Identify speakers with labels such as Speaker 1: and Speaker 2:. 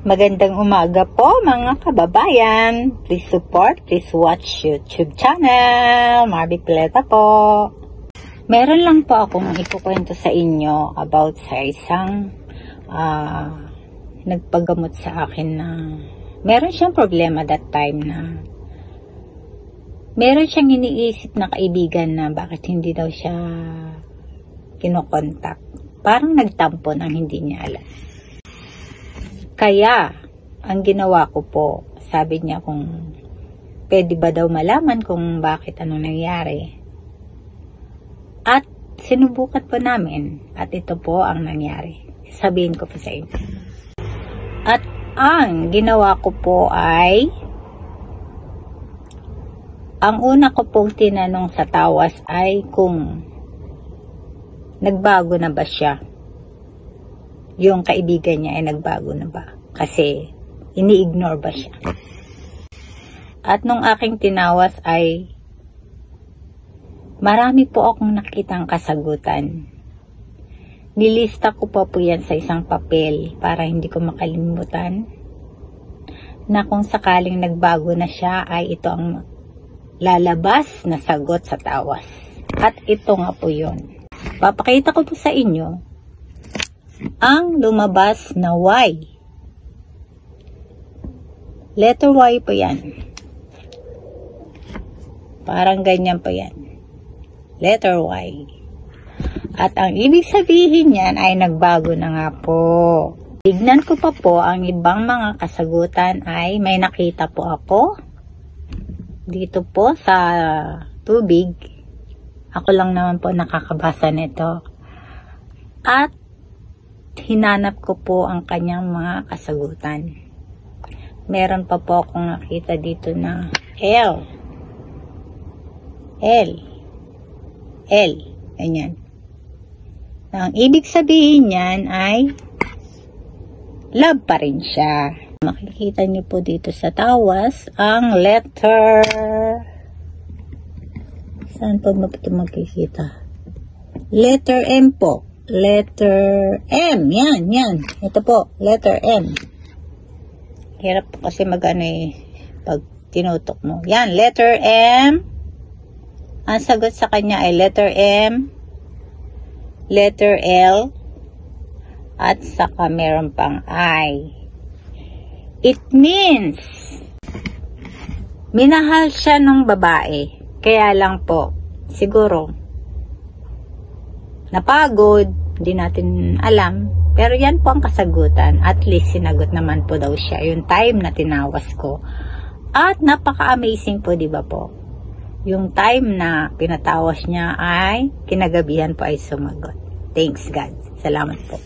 Speaker 1: Magandang umaga po mga kababayan. Please support, please watch YouTube channel. Marby Pileta po. Meron lang po akong ikukwento sa inyo about sa isang nagpagamot sa akin na meron siyang problema that time na meron siyang iniisip na kaibigan na bakit hindi daw siya kinokontak. Parang nagtampo nang hindi niya alam. Kaya, ang ginawa ko po, sabi niya kung pwede ba daw malaman kung bakit anong nangyari. At sinubukan po namin at ito po ang nangyari. Sabihin ko po sa inyo. At ang ginawa ko po ay ang una ko pong tinanong sa tawas ay kung nagbago na ba siya. Yung kaibigan niya ay nagbago na ba? Kasi ini-ignore ba siya? At nung aking tinawas ay marami po akong nakitang kasagutan. Nilista ko po yan sa isang papel para hindi ko makalimutan na kung sakaling nagbago na siya ay ito ang lalabas na sagot sa tawas. At ito nga po yun. Papakita ko po sa inyo ang lumabas na Y. Letter Y po yan. Parang ganyan po yan. Letter Y. At ang ibig sabihin yan ay nagbago na nga po. Tignan ko pa po ang ibang mga kasagutan ay may nakita po ako. Dito po sa tubig. Ako lang naman po nakakabasa nito. At hinanap ko po ang kanyang mga kasagutan. Meron pa po akong nakita dito na L. Ganyan. Ang ibig sabihin niyan ay love pa rin siya. Makikita niyo po dito sa tawas ang letter. Saan po ito makikita? Letter M po. Letter M. Yan. Ito po. Letter M. Hirap po kasi mag-ano pag tinutok mo. Yan. Letter M. Ang sagot sa kanya ay letter M. Letter L. At saka meron pang I. It means minahal siya ng babae. Kaya lang po, siguro napagod, hindi natin alam. Pero yan po ang kasagutan. At least sinagot naman po daw siya yung time na tinawas ko. At napaka-amazing po, di ba po? Yung time na pinatawas niya ay kinagabihan po ay sumagot. Thanks God. Salamat po.